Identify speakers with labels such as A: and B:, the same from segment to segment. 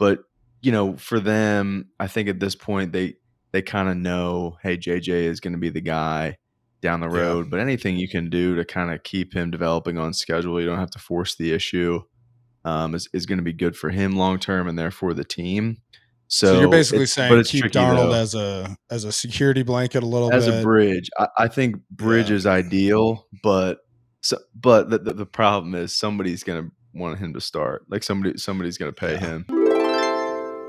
A: But, for them, I think at this point they kind of know, hey, JJ is going to be the guy down the
B: Yeah.
A: road. But anything you can do to kind of keep him developing on schedule, you don't have to force the issue, is going to be good for him long term and therefore the team.
B: So you're basically
A: But
B: saying
A: it's
B: keep
A: tricky
B: Darnold
A: though.
B: as a security blanket a little
A: As a
B: bit.
A: bridge. I think bridge
B: Yeah.
A: is ideal, but the problem is somebody's gonna want him to start. Like somebody's gonna pay him.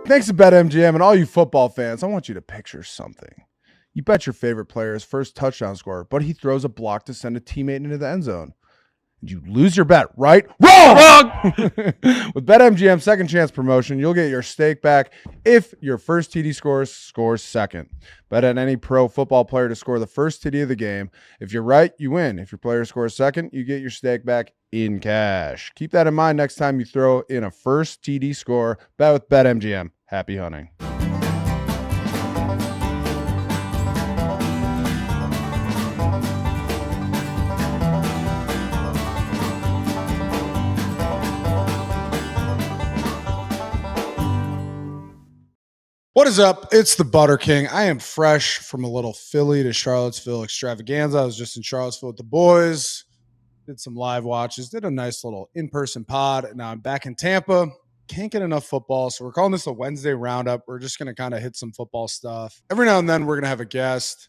C: Thanks to BetMGM and all you football fans, I want you to picture something. You bet your favorite player's first touchdown score, but he throws a block to send a teammate into the end zone. And you lose your bet, right? Wrong! With BetMGM's second chance promotion, you'll get your stake back if your first TD scores second. Bet on any pro football player to score the first TD of the game. If you're right, you win. If your player scores second, you get your stake back in cash. Keep that in mind next time you throw in a first TD score. Bet with BetMGM. Happy hunting.
B: What is up? It's the Butter King. I am fresh from a little Philly to Charlottesville extravaganza. I was just in Charlottesville with the boys, did some live watches, did a nice little in-person pod, and now I'm back in Tampa. Can't get enough football, so we're calling this a Wednesday roundup. We're just going to kind of hit some football stuff. Every now and then, we're going to have a guest.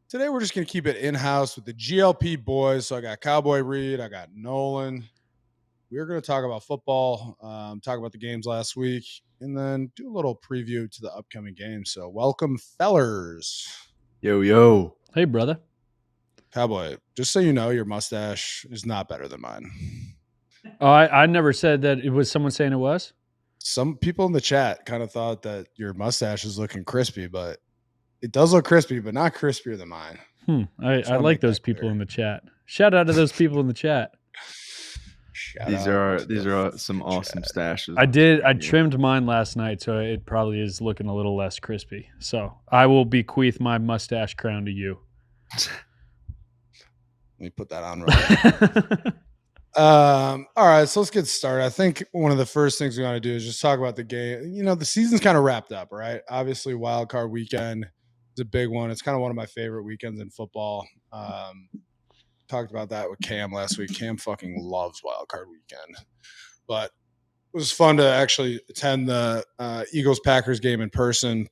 B: Today, we're just going to keep it in-house with the GLP boys. So I got Cowboy Reed, I got Nolan. We're going to talk about football, talk about the games last week, and then do a little preview to the upcoming games. So welcome, fellers.
A: Yo.
D: Hey, brother.
B: Cowboy, just so you know, your mustache is not better than mine.
D: Oh, I never said that. It was someone saying it was?
B: Some people in the chat kind of thought that your mustache is looking crispy, but it does look crispy, but not crispier than mine.
D: I like those people in the chat. Shout out to those people in the chat.
A: These are some awesome stashes.
D: I trimmed mine last night, so it probably is looking a little less crispy. So I will bequeath my mustache crown to you.
B: Let me put that on right. All right, so let's get started. I think one of the first things we want to do is just talk about the game. The season's kind of wrapped up, right? Obviously, wild card weekend is a big one. It's kind of one of my favorite weekends in football. Talked about that with Cam last week. Cam fucking loves wild card weekend, but it was fun to actually attend the Eagles-Packers game in person.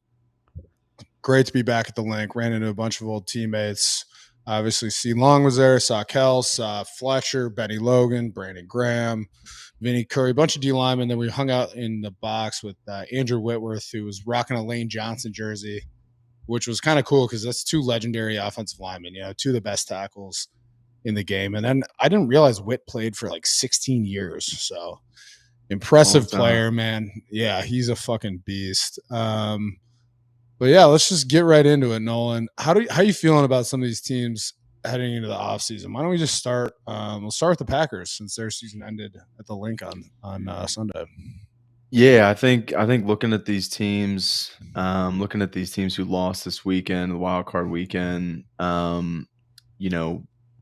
B: Great to be back at the link. Ran into a bunch of old teammates. Obviously, C. Long was there. Saw Kell, saw Fletcher, Benny Logan, Brandon Graham, Vinny Curry, a bunch of D linemen. Then we hung out in the box with Andrew Whitworth, who was rocking a Lane Johnson jersey, which was kind of cool because that's two legendary offensive linemen, two of the best tackles in the game. And then I didn't realize Witt played for like 16 years. So impressive player, man. Yeah, he's a fucking beast. But yeah, let's just get right into it, Nolan. How you feeling about some of these teams heading into the offseason? Why don't we just start? We'll start with the Packers since their season ended at the link on Sunday.
A: Yeah, I think looking at these teams who lost this weekend, the wild card weekend,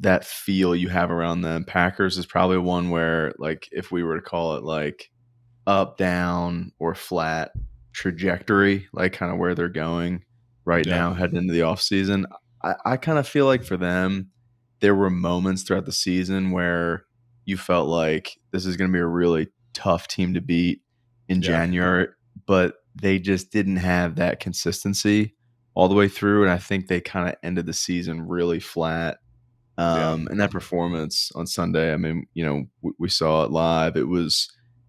A: that feel you have around them. Packers is probably one where, like, if we were to call it like up, down, or flat trajectory, like kind of where they're going right now heading into the offseason, I kind of feel like for them, there were moments throughout the season where you felt like this is going to be a really tough team to beat in January, but they just didn't have that consistency all the way through, and I think they kind of ended the season really flat. And that performance on Sunday, I mean, we saw it live. It was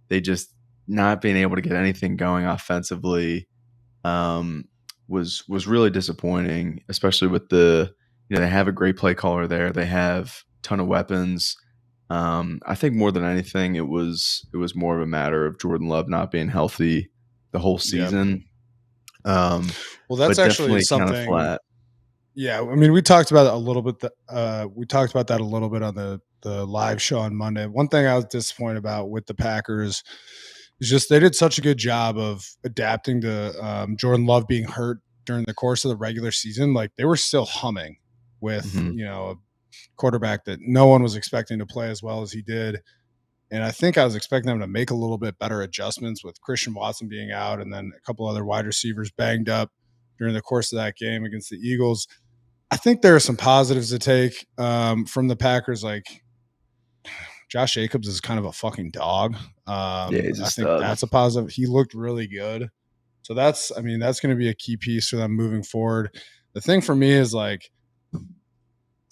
A: they just not being able to get anything going offensively was really disappointing, especially with they have a great play caller there. They have a ton of weapons. I think more than anything, it was more of a matter of Jordan Love not being healthy the whole season.
B: Well, that's actually something
A: kind of flat.
B: Yeah, I mean, we talked about it a little bit. We talked about that a little bit on the live show on Monday. One thing I was disappointed about with the Packers is just they did such a good job of adapting to Jordan Love being hurt during the course of the regular season. Like, they were still humming with a quarterback that no one was expecting to play as well as he did. And I think I was expecting them to make a little bit better adjustments with Christian Watson being out and then a couple other wide receivers banged up during the course of that game against the Eagles. I think there are some positives to take from the Packers. Like Josh Jacobs is kind of a fucking dog.
A: He's a
B: I think
A: stud.
B: that's a positive. He looked really good. So that's going to be a key piece for them moving forward. The thing for me is like,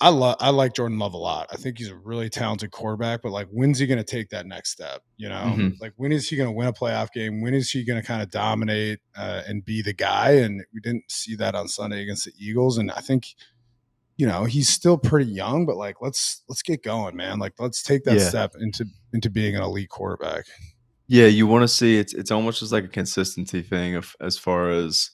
B: I like Jordan Love a lot. I think he's a really talented quarterback, but like, when's he going to take that next step? You know, like when is he going to win a playoff game? When is he going to kind of dominate and be the guy? And we didn't see that on Sunday against the Eagles. And I think, you know, he's still pretty young, but like, let's get going, man. Like, let's take that step into being an elite quarterback.
A: Yeah, you want to see it's almost just like a consistency thing as far as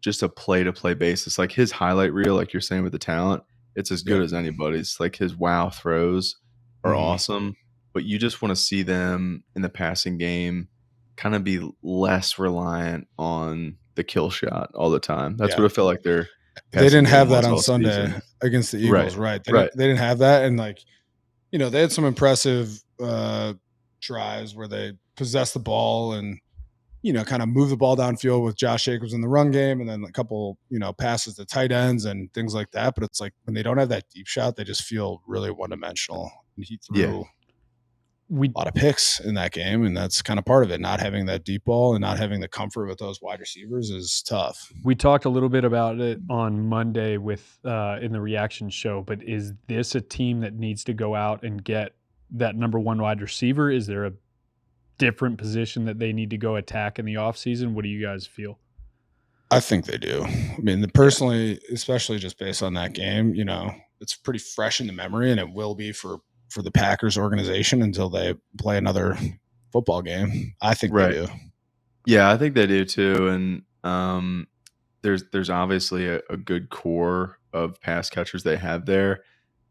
A: just a play-to-play basis. Like his highlight reel, like you're saying with the talent, it's as good as anybody's. Like his wow throws are awesome, but you just want to see them in the passing game kind of be less reliant on the kill shot all the time. That's what it felt like they
B: didn't have that on Sunday against the Eagles, right? They didn't have that. And like, you know, they had some impressive drives where they possessed the ball and, you know, kind of move the ball downfield with Josh Jacobs in the run game and then a couple, you know, passes to tight ends and things like that. But it's like when they don't have that deep shot, they just feel really one-dimensional. And he threw a lot of picks in that game, and that's kind of part of it. Not having that deep ball and not having the comfort with those wide receivers is tough.
D: We talked a little bit about it on Monday with in the reaction show, but is this a team that needs to go out and get that number one wide receiver? Is there a different position that they need to go attack in the offseason? What do you guys feel?
B: I think they do. I mean, personally, especially just based on that game, you know, it's pretty fresh in the memory, and it will be for the Packers organization until they play another football game. I think they do.
A: Yeah, I think they do too. And there's obviously a good core of pass catchers they have there.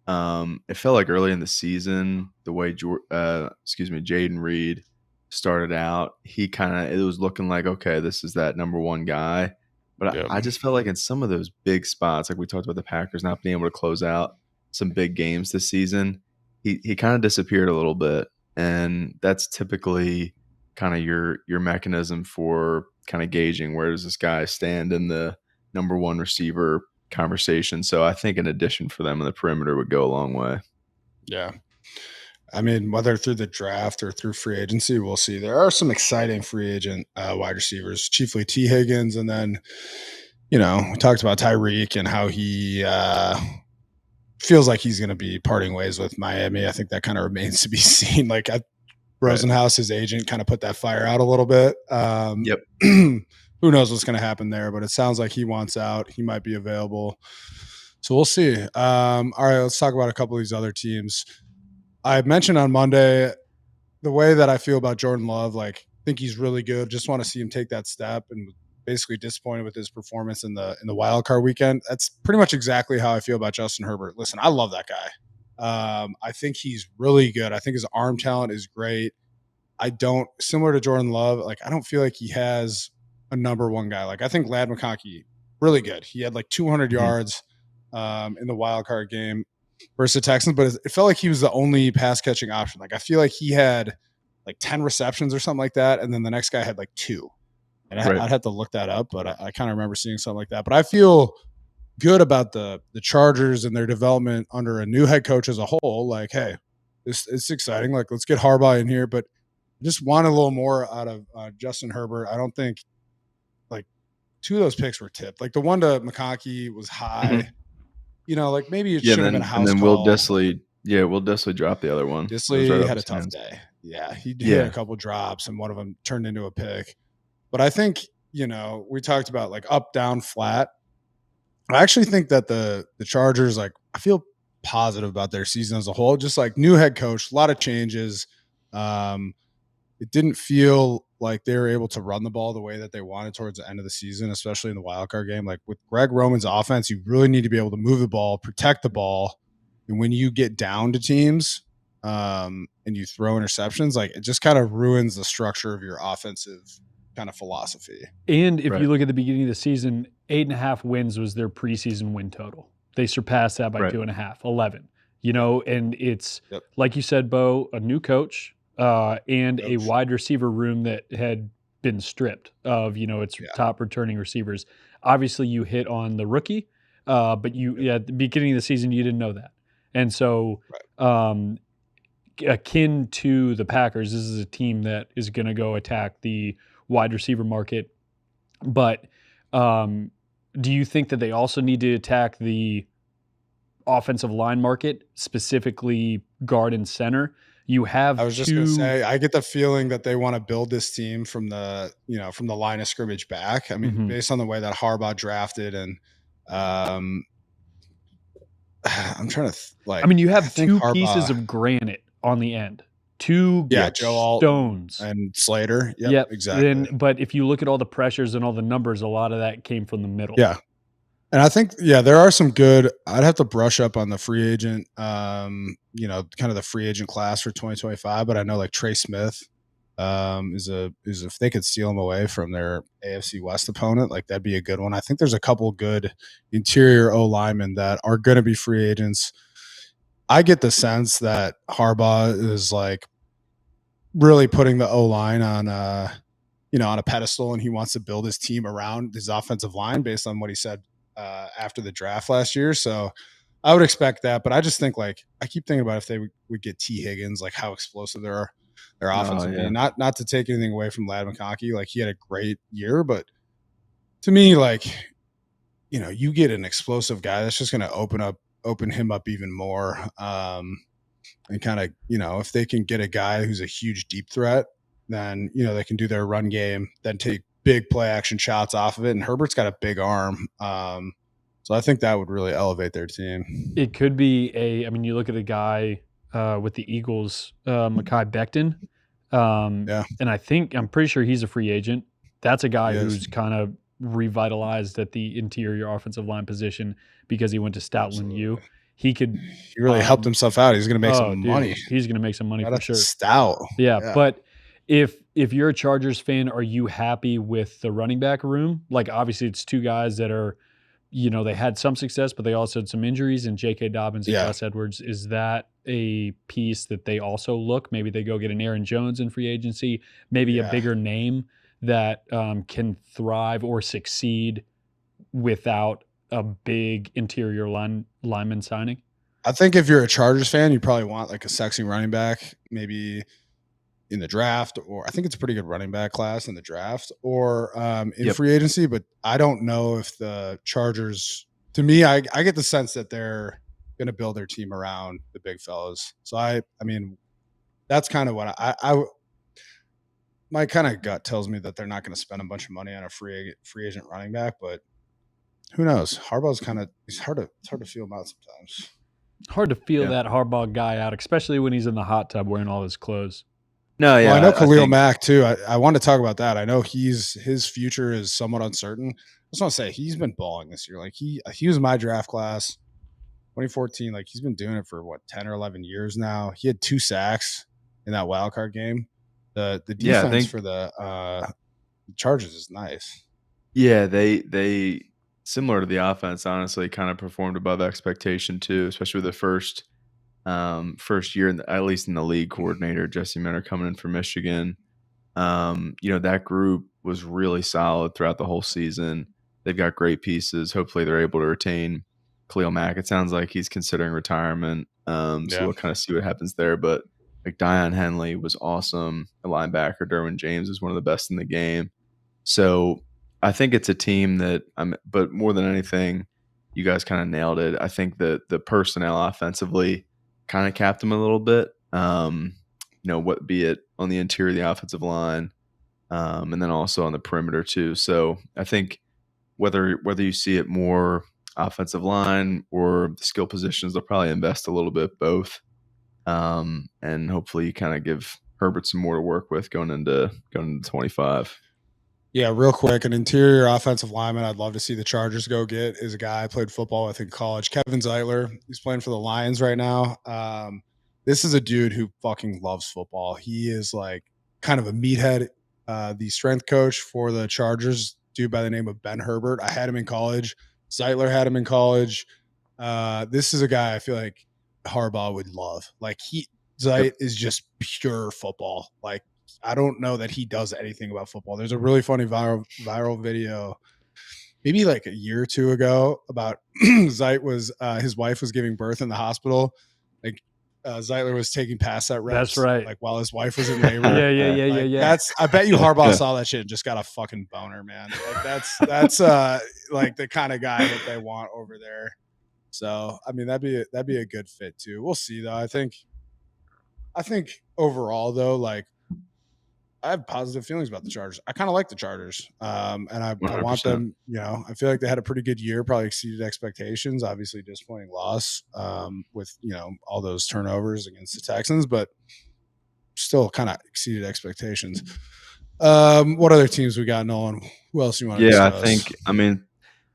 A: It felt like early in the season, the way Jaden Reed started out, it was looking like, okay, this is that number one guy. But I just felt like in some of those big spots, like we talked about the Packers not being able to close out some big games this season, he kind of disappeared a little bit. And that's typically kind of your mechanism for kind of gauging where does this guy stand in the number one receiver conversation. So I think an addition for them in the perimeter would go a long way.
B: Yeah. I mean, whether through the draft or through free agency, we'll see. There are some exciting free agent wide receivers, chiefly T. Higgins. And then, you know, we talked about Tyreek and how he feels like he's going to be parting ways with Miami. I think that kind of remains to be seen. Like Rosenhaus, his agent, kind of put that fire out a little bit. Who knows what's going to happen there, but it sounds like he wants out. He might be available. So we'll see. All right, let's talk about a couple of these other teams. I mentioned on Monday the way that I feel about Jordan Love. Like, I think he's really good. Just want to see him take that step, and basically disappointed with his performance in the wild card weekend. That's pretty much exactly how I feel about Justin Herbert. Listen, I love that guy. I think he's really good. I think his arm talent is great. Similar to Jordan Love, like I don't feel like he has a number one guy. Like I think Ladd McConkey, really good. He had like 200 yards in the wild card game versus the Texans, but it felt like he was the only pass catching option. Like I feel like he had like 10 receptions or something like that, and then the next guy had like 2. And I'd have to look that up, but I kind of remember seeing something like that. But I feel good about the Chargers and their development under a new head coach as a whole. Like, hey, it's exciting. Like, let's get Harbaugh in here, but I just want a little more out of Justin Herbert. I don't think like 2 of those picks were tipped. Like the one to McConkey was high. You know, like maybe it should have been a house call.
A: And then Will Dissly dropped the other one.
B: Dissly had a tough day. Yeah, he had a couple drops, and one of them turned into a pick. But I think, you know, we talked about like up, down, flat. I actually think that the Chargers, like, I feel positive about their season as a whole. Just like new head coach, a lot of changes. It didn't feel like they were able to run the ball the way that they wanted towards the end of the season, especially in the wildcard game. Like with Greg Roman's offense, you really need to be able to move the ball, protect the ball. And when you get down to teams and you throw interceptions, like it just kind of ruins the structure of your offensive kind of philosophy.
D: And if you look at the beginning of the season, 8.5 wins was their preseason win total. They surpassed that by 2.5, 11. and it's
B: Yep.
D: like you said, Beau, a new coach and a
B: Coach.
D: wide receiver room that had been stripped of, its top returning receivers. Obviously, you hit on the rookie, but at the beginning of the season, you didn't know that. And so, akin to the Packers, this is a team that is going to go attack the wide receiver market. But do you think that they also need to attack the offensive line market, specifically guard and center? You have
B: I was just going to say, I get the feeling that they want to build this team from the line of scrimmage back. I mean, based on the way that Harbaugh drafted and I'm trying to
D: you have two pieces of granite on the end. Two
B: Joe
D: stones
B: and Slater. Yep, exactly.
D: But if you look at all the pressures and all the numbers, a lot of that came from the middle.
B: Yeah. And I think, there are some good. I'd have to brush up on the free agent, kind of the free agent class for 2025. But I know like Trey Smith is if they could steal him away from their AFC West opponent, like that'd be a good one. I think there's a couple good interior O linemen that are going to be free agents. I get the sense that Harbaugh is like really putting the O line on on a pedestal, and he wants to build his team around his offensive line based on what he said after the draft last year. So I would expect that, but I just think I keep thinking about if they would get T. Higgins, like how explosive their offense would be. Not to take anything away from Ladd McConkey, like he had a great year, but to me, you get an explosive guy that's just going to open him up even more. And kind of, if they can get a guy who's a huge deep threat, then, they can do their run game, then take big play action shots off of it. And Herbert's got a big arm. So I think that would really elevate their team.
D: It could be you look at a guy with the Eagles, Mekhi Becton. And I'm pretty sure he's a free agent. That's a guy who's kind of revitalized at the interior offensive line position because he went to Stoutland U. He
B: really helped himself out. He's going to make some money.
D: He's going to make some money for sure.
B: Stout.
D: Yeah. But if you're a Chargers fan, are you happy with the running back room? Like, obviously, it's two guys that are, they had some success, but they also had some injuries, and J.K. Dobbins and Gus Edwards. Is that a piece that they also look? Maybe they go get an Aaron Jones in free agency, maybe a bigger name that can thrive or succeed without a big interior lineman signing?
B: I think if you're a Chargers fan, you probably want like a sexy running back, maybe in the draft, or I think it's a pretty good running back class in the draft or in free agency. But I don't know if the Chargers, to me, I get the sense that they're going to build their team around the big fellas. So I mean, that's kind of what my kind of gut tells me that they're not going to spend a bunch of money on a free agent running back, but who knows? Harbaugh's it's hard to feel him out sometimes.
D: Hard to feel that Harbaugh guy out, especially when he's in the hot tub wearing all his clothes.
A: No, yeah.
B: Well, I know Khalil Mack too. I want to talk about that. I know his future is somewhat uncertain. I just want to say he's been balling this year. Like he was in my draft class, 2014. Like he's been doing it for 10 or 11 years now. He had 2 sacks in that wild card game. The defense for the Chargers is nice.
A: Yeah, they similar to the offense, honestly, kind of performed above expectation too, especially with the first year, at least in the league, coordinator Jesse Minter coming in from Michigan. That group was really solid throughout the whole season. They've got great pieces. Hopefully, they're able to retain Khalil Mack. It sounds like he's considering retirement. So we'll kind of see what happens there. But like Dion Henley was awesome. A linebacker, Derwin James, is one of the best in the game. So I think it's a team that but more than anything, you guys kind of nailed it. I think that the personnel offensively kind of capped them a little bit. What be it on the interior of the offensive line, and then also on the perimeter too. So I think whether you see it more offensive line or the skill positions, they'll probably invest a little bit both. And hopefully you kind of give Herbert some more to work with going into 25.
B: Yeah, real quick, an interior offensive lineman I'd love to see the Chargers go get is a guy I played football with in college, Kevin Zeitler. He's playing for the Lions right now. This is a dude who fucking loves football. He is like kind of a meathead, the strength coach for the Chargers, dude by the name of Ben Herbert. I had him in college. Zeitler had him in college. This is a guy I feel like Harbaugh would love. Like Zeit is just pure football. Like I don't know that he does anything about football. There's a really funny viral video, maybe like a year or two ago, about Zeit was his wife was giving birth in the hospital. Like Zeitler was taking pass set reps.
D: That's right.
B: Like while his wife was in labor.
D: Yeah.
B: I bet you Harbaugh saw that shit and just got a fucking boner, man. Like that's like the kind of guy that they want over there. So I mean that'd be a good fit too. We'll see though. I think overall though, like I have positive feelings about the Chargers. I kind of like the Chargers, and I want them. You know, I feel like they had a pretty good year, probably exceeded expectations. Obviously, disappointing loss with all those turnovers against the Texans, but still kind of exceeded expectations. What other teams we got, Nolan? Who else you want to discuss?
A: I mean,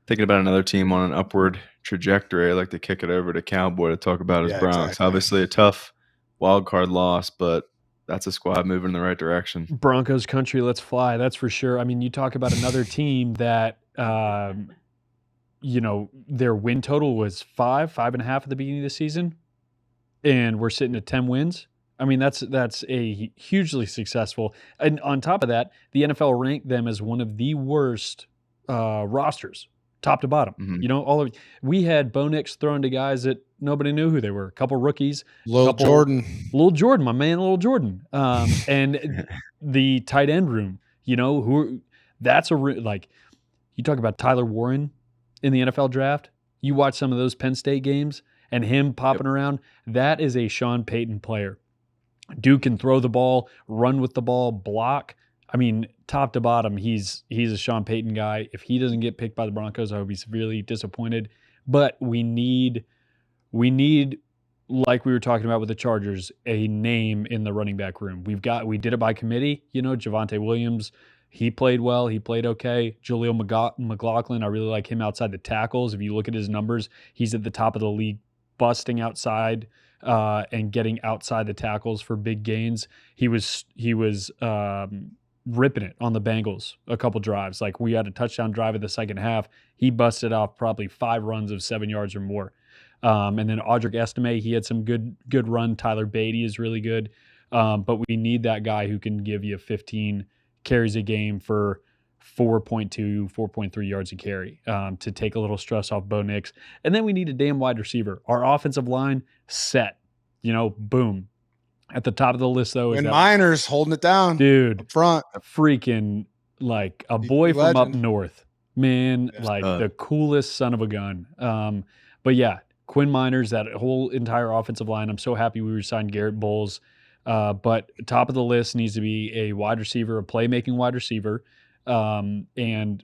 A: thinking about another team on an upward trajectory, I'd like to kick it over to Cowboy to talk about his Bronx. Exactly. Obviously, a tough wild card loss, but that's a squad moving in the right direction.
D: Broncos country, let's fly. That's for sure. I mean, you talk about another team that, their win total was 5.5 at the beginning of the season, and we're sitting at 10 wins. I mean, that's a hugely successful. And on top of that, the NFL ranked them as one of the worst rosters, top to bottom.
A: Mm-hmm.
D: We had Bo Nix thrown to guys that nobody knew who they were. A couple rookies,
B: Lil Jordan,
D: my man, Lil Jordan, and the tight end room. You talk about Tyler Warren in the NFL draft. You watch some of those Penn State games and him popping around. That is a Sean Payton player. Dude can throw the ball, run with the ball, block. I mean, top to bottom, he's a Sean Payton guy. If he doesn't get picked by the Broncos, I would be severely disappointed. But we need, like we were talking about with the Chargers, a name in the running back room. We did it by committee. Javonte Williams, he played well. He played okay. Jaleel McLaughlin, I really like him outside the tackles. If you look at his numbers, he's at the top of the league, busting outside and getting outside the tackles for big gains. He was ripping it on the Bengals a couple drives. Like we had a touchdown drive in the second half. He busted off probably 5 runs of 7 yards or more. And then Audric Estime, he had some good run. Tyler Beatty is really good. But we need that guy who can give you 15 carries a game for 4.2, 4.3 yards a carry to take a little stress off Bo Nix. And then we need a damn wide receiver. Our offensive line set, boom. At the top of the list, though,
B: is Miners holding it down,
D: dude.
B: Up front,
D: freaking like a boy from up north, man. The coolest son of a gun. But yeah, Quinn Miners, that whole entire offensive line. I'm so happy we signed Garrett Bowles. But top of the list needs to be a wide receiver, a playmaking wide receiver, and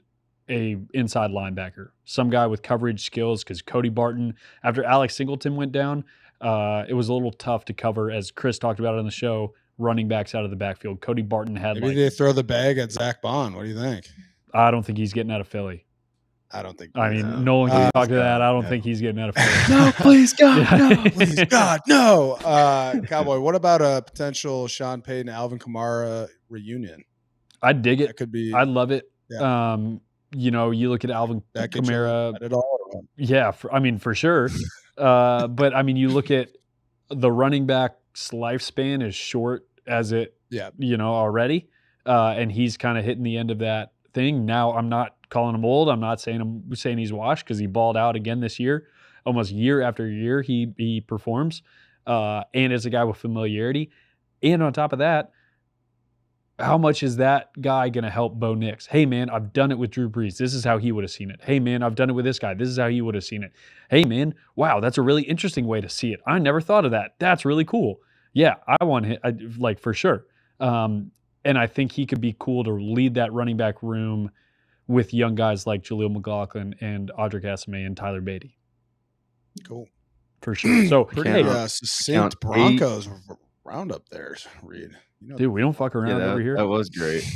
D: a inside linebacker, some guy with coverage skills. Because Cody Barton, after Alex Singleton went down. It was a little tough to cover, as Chris talked about on the show, running backs out of the backfield. Cody Barton had
B: Maybe they throw the bag at Zach Bond. What do you think?
D: I don't think he's getting out of Philly.
B: I don't think.
D: I mean, Nolan can talk to that. I don't think he's getting out of Philly.
B: No, please, God, no. Please, God, no. Cowboy, what about a potential Sean Payton, Alvin Kamara reunion?
D: I'd dig it.
B: That could be.
D: I'd love it.
B: Yeah.
D: You look at Alvin Kamara. Yeah, for sure. But I mean, you look at the running back's lifespan is short as it, already. And he's kind of hitting the end of that thing. Now, I'm not calling him old. I'm not saying he's washed, because he balled out again this year. Almost year after year, he performs. And is a guy with familiarity. And on top of that, how much is that guy going to help Bo Nix? Hey, man, I've done it with Drew Brees. This is how he would have seen it. Hey, man, I've done it with this guy. This is how he would have seen it. Hey, man, wow, that's a really interesting way to see it. I never thought of that. That's really cool. Yeah, I want him, for sure. And I think he could be cool to lead that running back room with young guys like Jaleel McLaughlin and Audric Estime and Tyler Beatty.
B: Cool.
D: For sure. So,
B: pretty succinct Broncos roundup there, Reed.
D: Dude, we don't fuck around over here.
A: That was great.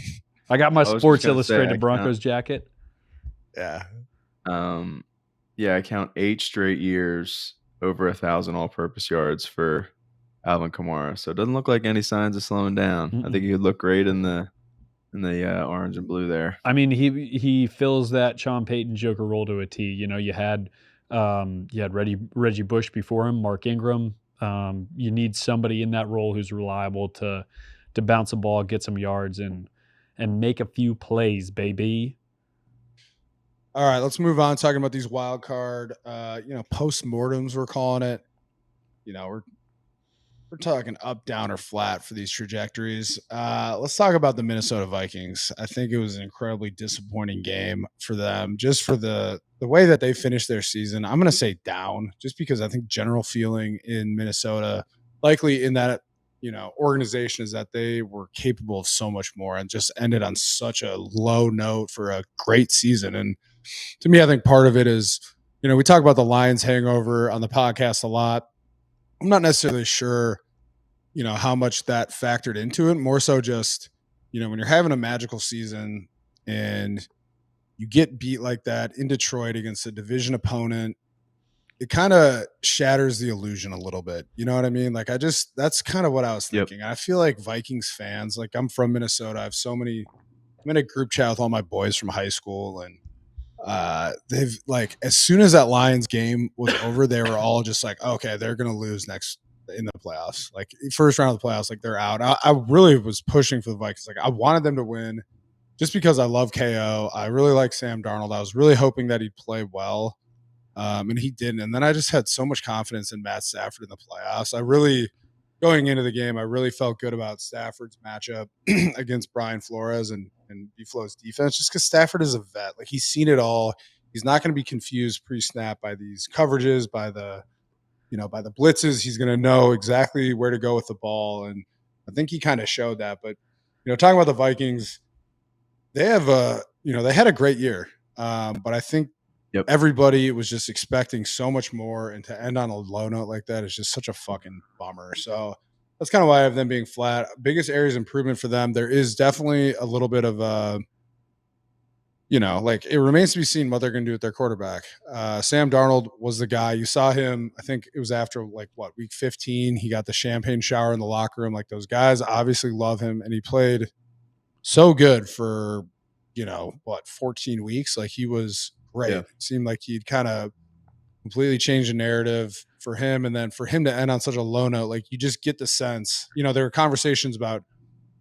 D: I got my Sports Illustrated Broncos jacket.
B: Yeah.
A: I count 8 straight years over 1,000 all-purpose yards for Alvin Kamara. So it doesn't look like any signs of slowing down.
D: Mm-mm.
A: I think he would look great in the orange and blue there.
D: I mean, he fills that Sean Payton Joker role to a T. You had Reggie Bush before him, Mark Ingram, You need somebody in that role who's reliable to bounce a ball, get some yards, and make a few plays, baby.
B: All right, let's move on. Talking about these wild card, postmortems, we're calling it. We're talking up, down, or flat for these trajectories. Let's talk about the Minnesota Vikings. I think it was an incredibly disappointing game for them, just for the way that they finished their season. I'm going to say down, just because I think general feeling in Minnesota, likely in that organization, is that they were capable of so much more and just ended on such a low note for a great season. And to me, I think part of it is, we talk about the Lions hangover on the podcast a lot. I'm not necessarily sure, how much that factored into it. More so just, when you're having a magical season and you get beat like that in Detroit against a division opponent, it kind of shatters the illusion a little bit. You know what I mean? Like, that's kind of what I was thinking. Yep. I feel like Vikings fans, like, I'm from Minnesota. I'm in a group chat with all my boys from high school, and they've, like, as soon as that Lions game was over, they were all just like, okay, they're gonna lose next in the playoffs, like first round of the playoffs, like they're out. I really was pushing for the Vikings. Like, I wanted them to win just because I love KO. I really like Sam Darnold. I was really hoping that he'd play well, and he didn't. And then I just had so much confidence in Matt Stafford in the playoffs. Going into the game, I really felt good about Stafford's matchup against Brian Flores and B-Flow's defense, just because Stafford is a vet. Like, he's seen it all. He's not going to be confused pre-snap by these coverages, by the blitzes. He's going to know exactly where to go with the ball. And I think he kind of showed that. But, talking about the Vikings, they have they had a great year. But I think everybody was just expecting so much more, and to end on a low note like that is just such a fucking bummer. So that's kind of why I have them being flat. Biggest areas of improvement for them, there is definitely a little bit of it remains to be seen what they're going to do with their quarterback. Sam Darnold was the guy. You saw him, I think it was after week 15, he got the champagne shower in the locker room. Like, those guys obviously love him, and he played so good for 14 weeks. Like, he was great. It seemed like he'd kind of completely changed the narrative for him. And then for him to end on such a low note, like, you just get the sense, there were conversations about,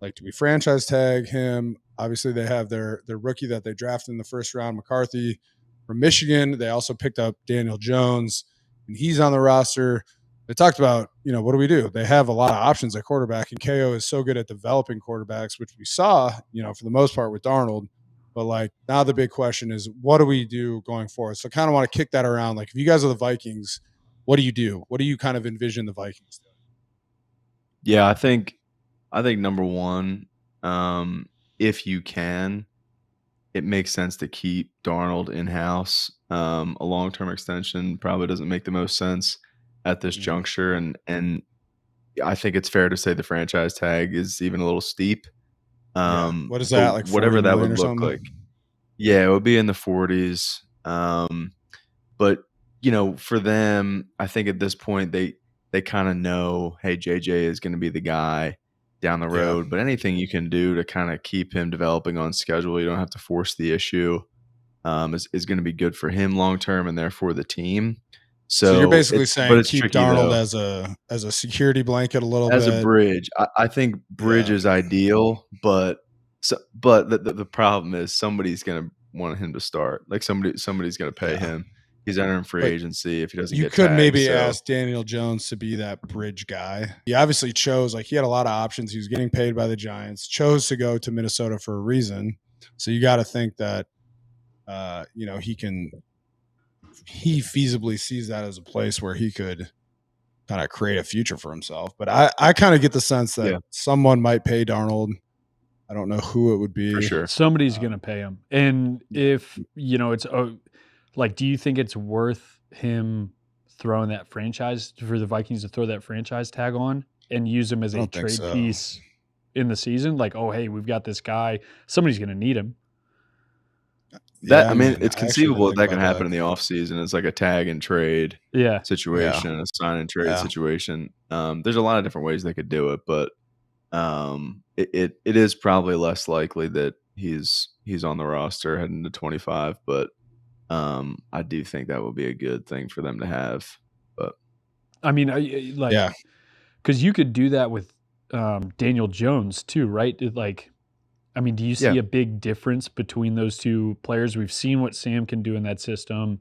B: like, do we franchise tag him? Obviously, they have their rookie that they drafted in the first round, McCarthy from Michigan. They also picked up Daniel Jones, and he's on the roster. They talked about, what do we do? They have a lot of options at quarterback, and KO is so good at developing quarterbacks, which we saw, for the most part with Darnold. But, like, now the big question is, what do we do going forward? So I kind of want to kick that around. Like, if you guys are the Vikings, what do you do? What do you kind of envision the Vikings doing?
A: Yeah, I think number one, if you can, it makes sense to keep Darnold in-house. A long-term extension probably doesn't make the most sense at this juncture. And I think it's fair to say the franchise tag is even a little steep.
B: What is that, like
A: whatever that would look
B: something?
A: like? Yeah, it would be in the 40s. But, for them, I think at this point they kind of know, hey, JJ is going to be the guy down the road. But anything you can do to kind of keep him developing on schedule, you don't have to force the issue, is going to be good for him long term and therefore the team. So
B: you're basically saying keep
A: tricky,
B: Darnold
A: though,
B: as a security blanket a little
A: as
B: bit.
A: a bridge. I think bridge is ideal, but the problem is somebody's going to want him to start. Like, somebody's going to pay him. He's entering free agency if he doesn't get tagged. You could
B: maybe ask Daniel Jones to be that bridge guy. He obviously chose, like, he had a lot of options. He was getting paid by the Giants, chose to go to Minnesota for a reason. So you got to think that, he feasibly sees that as a place where he could kind of create a future for himself. But I kind of get the sense that someone might pay Darnold. I don't know who it would be.
A: For sure.
D: Somebody's going to pay him. And if, it's like, do you think it's worth him throwing that franchise for the Vikings to throw that franchise tag on and use him as a trade piece in the season? Like, oh, hey, we've got this guy. Somebody's going to need him.
A: It's conceivable that can happen in the offseason. It's like a tag and trade situation, a sign and trade situation. There's a lot of different ways they could do it, but it is probably less likely that he's on the roster heading to 25. But I do think that would be a good thing for them to have. But
D: I mean,
B: Yeah.
D: because you could do that with Daniel Jones too, right? I mean, do you see
A: Yeah.
D: a big difference between those two players? We've seen what Sam can do in that system.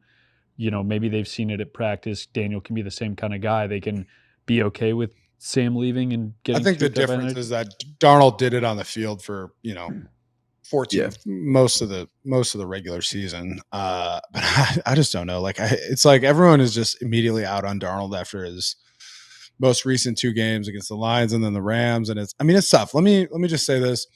D: Maybe they've seen it at practice. Daniel can be the same kind of guy. They can be okay with Sam leaving and
B: I
D: getting
B: think the
D: scooped up by
B: difference
D: another.
B: is that Darnold did it on the field for 14
A: Yeah.
B: most of the regular season. But I just don't know. Like it's like everyone is just immediately out on Darnold after his most recent 2 games against the Lions and then the Rams. And it's tough. Let me just say this.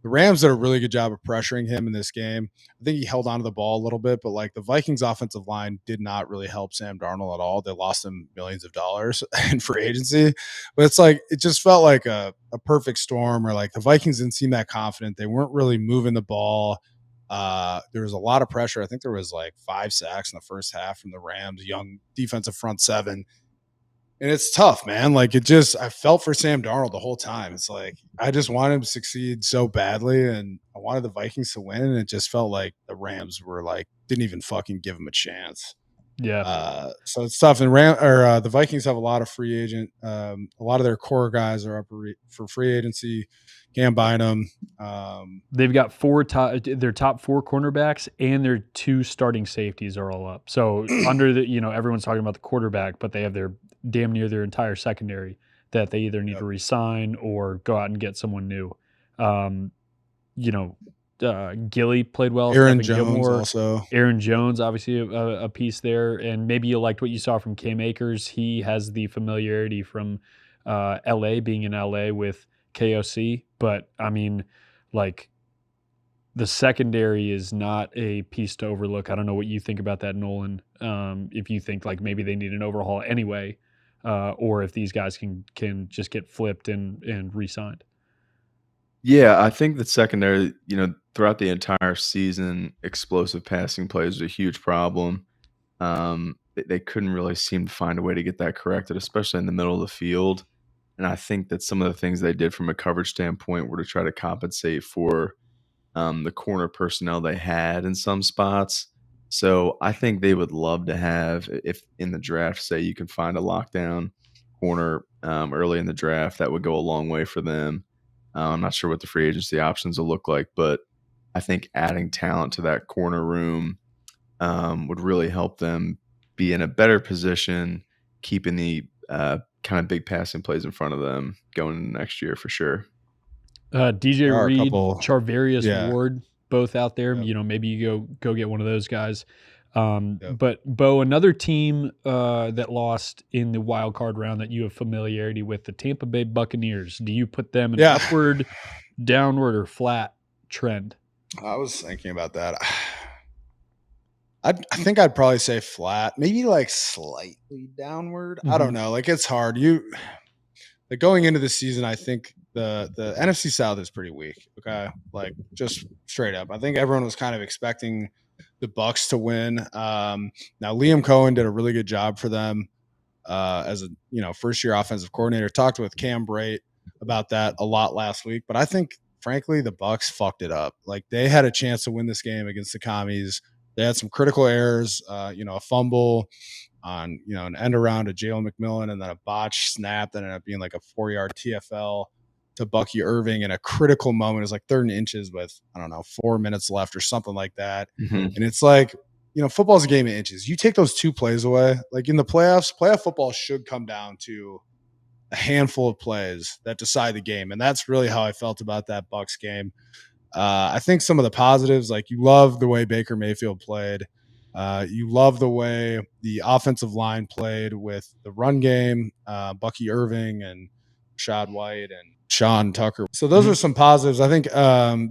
B: The Rams did a really good job of pressuring him in this game. I think he held onto the ball a little bit, but like the Vikings offensive line did not really help Sam Darnold at all. They lost him millions of dollars in free agency. But it's like it just felt like a perfect storm where like the Vikings didn't seem that confident. They weren't really moving the ball. There was a lot of pressure. I think there was like 5 sacks in the first half from the Rams, young defensive front 7. And it's tough, man. Like I felt for Sam Darnold the whole time. It's like I just wanted him to succeed so badly, and I wanted the Vikings to win. And it just felt like the Rams were like didn't even fucking give him a chance.
D: Yeah.
B: So it's tough. And the Vikings have a lot of free agent. A lot of their core guys are up for free agency. Cam Bynum.
D: They've got their top 4 cornerbacks and their 2 starting safeties are all up. So under everyone's talking about the quarterback, but they have their damn near their entire secondary that they either need to resign or go out and get someone new. Gilly played well.
B: Aaron
D: Stephen
B: Jones
D: Gilmore,
B: also.
D: Aaron Jones, obviously a piece there. And maybe you liked what you saw from Cam Akers. He has the familiarity from LA, being in LA with KOC. But I mean, like, the secondary is not a piece to overlook. I don't know what you think about that, Nolan. If you think like maybe they need an overhaul anyway, or if these guys can just get flipped and re-signed.
A: Yeah, I think that secondary, throughout the entire season, explosive passing plays was a huge problem. They couldn't really seem to find a way to get that corrected, especially in the middle of the field. And I think that some of the things they did from a coverage standpoint were to try to compensate for the corner personnel they had in some spots. So I think they would love to have, if in the draft, say you can find a lockdown corner early in the draft, that would go a long way for them. I'm not sure what the free agency options will look like, but I think adding talent to that corner room would really help them be in a better position, keeping the kind of big passing plays in front of them going into next year for sure.
D: DJ Reed, Charvarius
B: Yeah.
D: Ward, both out there.
B: Yep.
D: Maybe you go get one of those guys. But Beau, another team that lost in the wild card round that you have familiarity with, the Tampa Bay Buccaneers. Do you put them in upward, downward, or flat trend?
B: I was thinking about that. I think I'd probably say flat, maybe like slightly downward. I don't know. Like it's hard. Like going into the season, I think the NFC South is pretty weak. Okay, like just straight up. I think everyone was kind of expecting the Bucs to win. Now Liam Cohen did a really good job for them as a first year offensive coordinator. Talked with Cam Brate about that a lot last week, but I think frankly the Bucs fucked it up. Like they had a chance to win this game against the Commies. They had some critical errors, a fumble on, an end around to Jalen McMillan and then a botch snap that ended up being like a 4-yard TFL to Bucky Irving in a critical moment. It was like 3rd and inches with, 4 minutes left or something like that. And it's like, football's a game of inches. You take those 2 plays away, like in the playoffs, playoff football should come down to a handful of plays that decide the game. And that's really how I felt about that Bucs game. I think some of the positives, like you love the way Baker Mayfield played. You love the way the offensive line played with the run game, Bucky Irving and Rashad White and Sean Tucker. So those are some positives. I think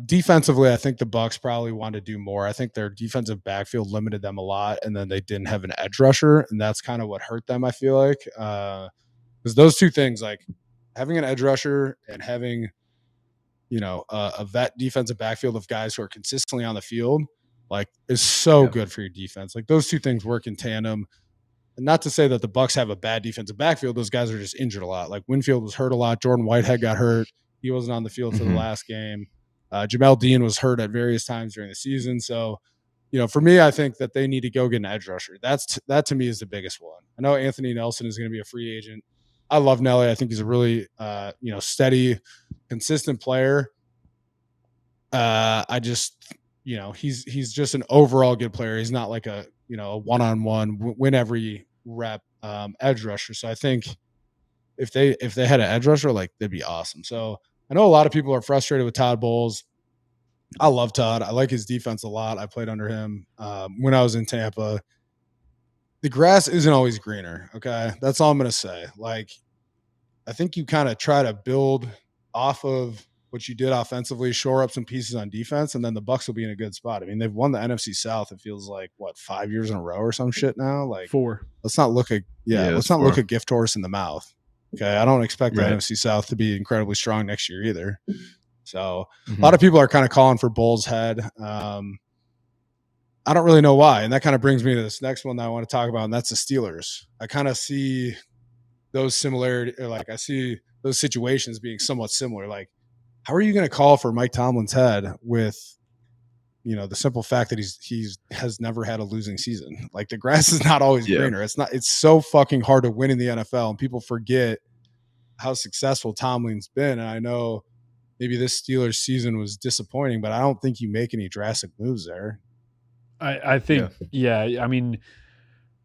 B: defensively, I think the Bucs probably wanted to do more. I think their defensive backfield limited them a lot, and then they didn't have an edge rusher, and that's kind of what hurt them, I feel like. Because those 2 things, like having an edge rusher and having a vet defensive backfield of guys who are consistently on the field, like is so good for your defense. Like those 2 things work in tandem. And not to say that the Bucs have a bad defensive backfield. Those guys are just injured a lot. Like Winfield was hurt a lot. Jordan Whitehead got hurt. He wasn't on the field for the last game. Jamel Dean was hurt at various times during the season. So for me, I think that they need to go get an edge rusher. That to me is the biggest one. I know Anthony Nelson is going to be a free agent. I love Nelly. I think he's a really, steady, consistent player. I just, he's just an overall good player. He's not like a one-on-one win every rep edge rusher. So I think if they had an edge rusher, like, they'd be awesome. So I know a lot of people are frustrated with Todd Bowles. I love Todd. I like his defense a lot. I played under him when I was in Tampa. The grass isn't always greener. Okay. That's all I'm going to say. Like, I think you kind of try to build off of what you did offensively, shore up some pieces on defense, and then the Bucs will be in a good spot. I mean, they've won the NFC South. It feels like 5 years in a row or some shit now. Like
D: 4.
B: Let's not look a gift horse in the mouth. Okay. I don't expect the NFC South to be incredibly strong next year either. So a lot of people are kind of calling for Bull's head. I don't really know why. And that kind of brings me to this next one that I want to talk about, and that's the Steelers. I kind of see those similarities, like I see those situations being somewhat similar. Like, how are you going to call for Mike Tomlin's head with, the simple fact that he's has never had a losing season? Like, the grass is not always greener. It's so fucking hard to win in the NFL, and people forget how successful Tomlin's been. And I know maybe this Steelers season was disappointing, but I don't think you make any drastic moves there.
D: I think, I mean,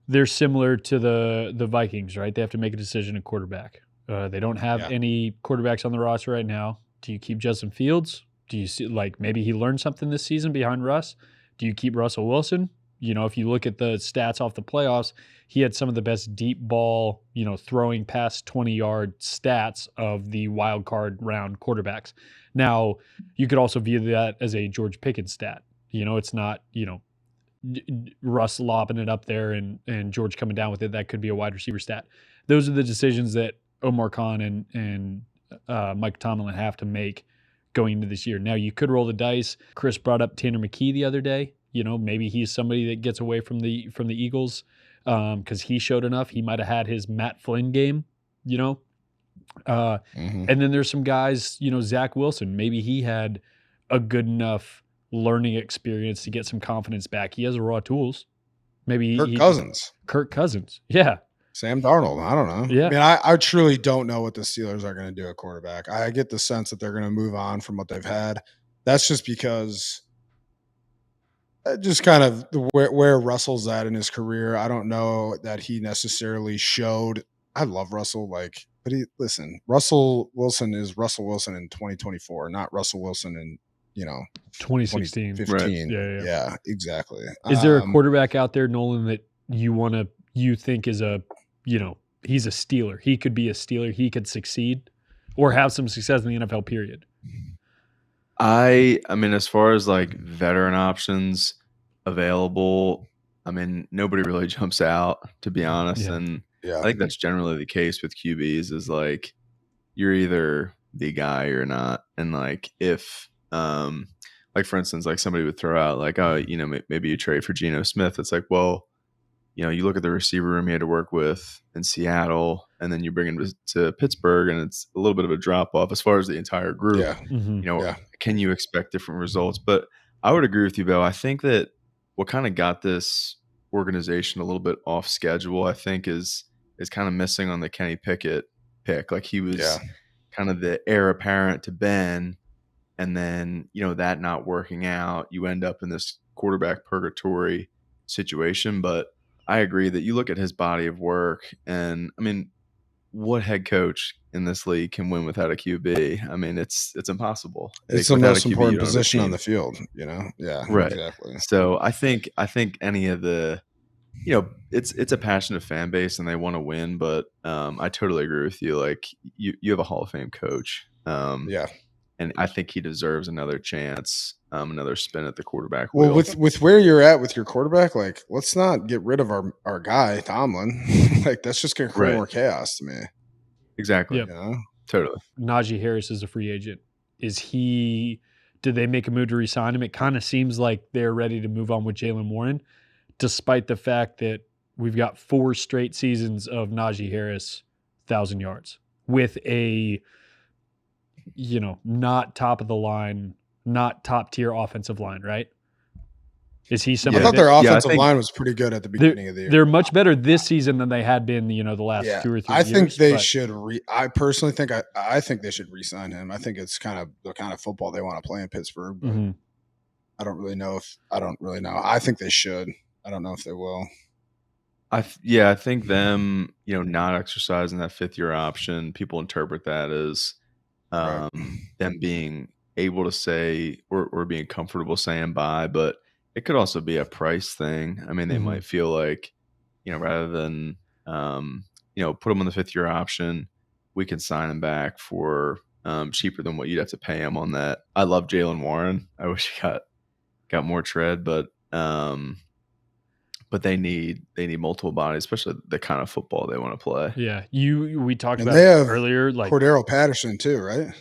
D: they're similar to the Vikings, right? They have to make a decision at quarterback. They don't have any quarterbacks on the roster right now. Do you keep Justin Fields? Do you see, like, maybe he learned something this season behind Russ? Do you keep Russell Wilson? If you look at the stats off the playoffs, he had some of the best deep ball, throwing past 20-yard stats of the wild card round quarterbacks. Now, you could also view that as a George Pickens stat. It's not, Russ lobbing it up there and George coming down with it. That could be a wide receiver stat. Those are the decisions that Omar Khan and Mike Tomlin have to make going into this year. Now, you could roll the dice. Chris brought up Tanner McKee the other day. Maybe he's somebody that gets away from the Eagles because he showed enough. He might have had his Matt Flynn game, And then there's some guys, Zach Wilson. Maybe he had a good enough learning experience to get some confidence back. He has raw tools. Maybe Kirk Cousins. Yeah.
B: Sam Darnold. I don't know.
D: Yeah.
B: I mean, I truly don't know what the Steelers are going to do at quarterback. I get the sense that they're going to move on from what they've had. That's just because just kind of where Russell's at in his career. I don't know that he necessarily showed. I love Russell, but Russell Wilson is Russell Wilson in 2024, not Russell Wilson in
D: 2016,
B: 2015.
D: Right.
B: Yeah, exactly.
D: Is there a quarterback out there, Nolan, that you think is he's a Steeler? He could be a Steeler. He could succeed or have some success in the NFL period.
A: I mean, as far as like veteran options available, I mean, nobody really jumps out, to be honest.
D: Yeah.
A: And I think that's generally the case with QBs is like, you're either the guy or not. And like, if, like for instance, like somebody would throw out like, oh, maybe you trade for Geno Smith. It's like, well, you look at the receiver room he had to work with in Seattle, and then you bring him to Pittsburgh, and it's a little bit of a drop off as far as the entire group.
B: Yeah.
D: Mm-hmm.
A: Can you expect different results? But I would agree with you, Beau. I think that what kind of got this organization a little bit off schedule, I think, is kind of missing on the Kenny Pickett pick. Like he was kind of the heir apparent to Ben, and then that not working out, you end up in this quarterback purgatory situation. But I agree that you look at his body of work, and I mean, what head coach in this league can win without a QB? I mean, it's impossible.
B: It's the most important position on the field, Yeah,
A: right.
B: Exactly.
A: So I think any of the, it's a passionate fan base and they want to win, but I totally agree with you. Like you have a Hall of Fame coach. And I think he deserves another chance, another spin at the quarterback wheel.
B: Well, with where you're at with your quarterback, like, let's not get rid of our guy, Tomlin. Like, that's just going to create more chaos to me.
A: Exactly.
D: Yep.
A: Totally.
D: Najee Harris is a free agent. Did they make a move to re-sign him? It kind of seems like they're ready to move on with Jalen Warren, despite the fact that we've got 4 straight seasons of Najee Harris 1,000 yards with a not top of the line, not top tier offensive line, right? Is he
B: I
D: somebody?
B: thought their
A: I
B: offensive
A: think
B: line was pretty good at the beginning of the year.
D: They're much better this season than they had been, the last 2 or 3
B: I
D: years.
B: think they
D: but
B: should. I personally think I think they should re-sign him. I think it's kind of the kind of football they want to play in Pittsburgh. But
D: Mhm.
B: I don't really know. I think they should. I don't know if they will.
A: I think them, not exercising that 5th-year option, people interpret that as
B: Right.
A: them being able to say or being comfortable saying bye, but it could also be a price thing. I mean, they
D: Mhm.
A: might feel like, rather than put them on the 5th-year option, we can sign them back for cheaper than what you'd have to pay him on that. I love Jalen Warren. I wish he got more tread, but they need multiple bodies, especially the kind of football they want to play.
D: Yeah, we talked
B: And
D: about
B: they have
D: earlier, like
B: Cordero Patterson too, right?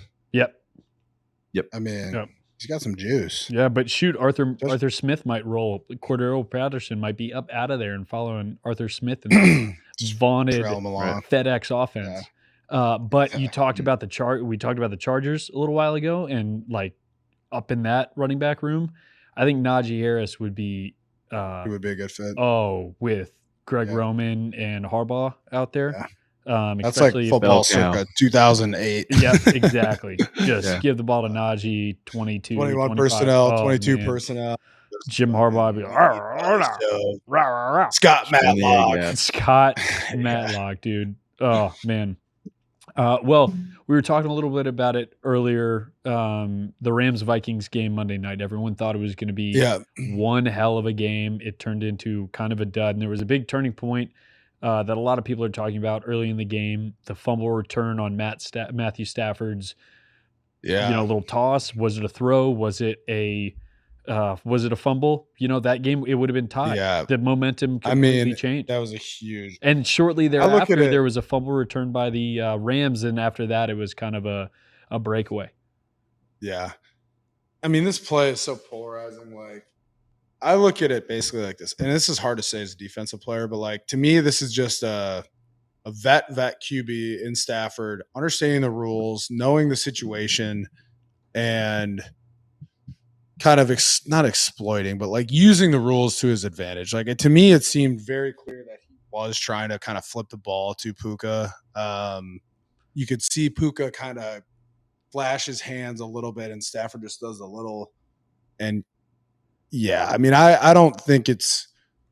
D: Yep.
B: I mean,
D: Yep.
B: he's got some juice.
D: Yeah, but shoot, Arthur
B: Just-
D: Smith might roll. Cordero Patterson might be up out of there and following Arthur Smith in the vaunted
B: trail him along.
D: FedEx offense. But you talked about we talked about the Chargers a little while ago, and like up in that running back room, I think Najee Harris would be
B: He would be a good fit.
D: with Greg Roman and Harbaugh out there.
B: That's like
D: especially if-
B: football circa 2008.
D: Yep, exactly. Just give the ball to Najee, 22,
B: 21
D: 25.
B: personnel,
D: Oh,
B: 22
D: man.
B: personnel.
D: Jim Harbaugh would be like,
B: Scott Matlock.
D: Scott Matlock, dude. Oh, man. Well, we were talking a little bit about it earlier. The Rams-Vikings game Monday night. Everyone thought it was going to be one hell of a game. It turned into kind of a dud, and there was a big turning point that a lot of people are talking about early in the game. The fumble return on Matthew Stafford's little toss. Was it a throw? Was it a fumble? That game, it would have been tied.
B: Yeah.
D: The momentum completely changed.
B: That was a huge.
D: And shortly thereafter, there was a fumble return by the Rams, and after that, it was kind of a breakaway.
B: Yeah. I mean, this play is so polarizing. Like, I look at it basically like this, and this is hard to say as a defensive player, but like to me, this is just a vet QB in Stafford, understanding the rules, knowing the situation, and kind of not exploiting, but like using the rules to his advantage. Like to me, it seemed very clear that he was trying to kind of flip the ball to Puka. You could see Puka kind of flash his hands a little bit, and Stafford just does a little. And yeah, I mean, I don't think it's.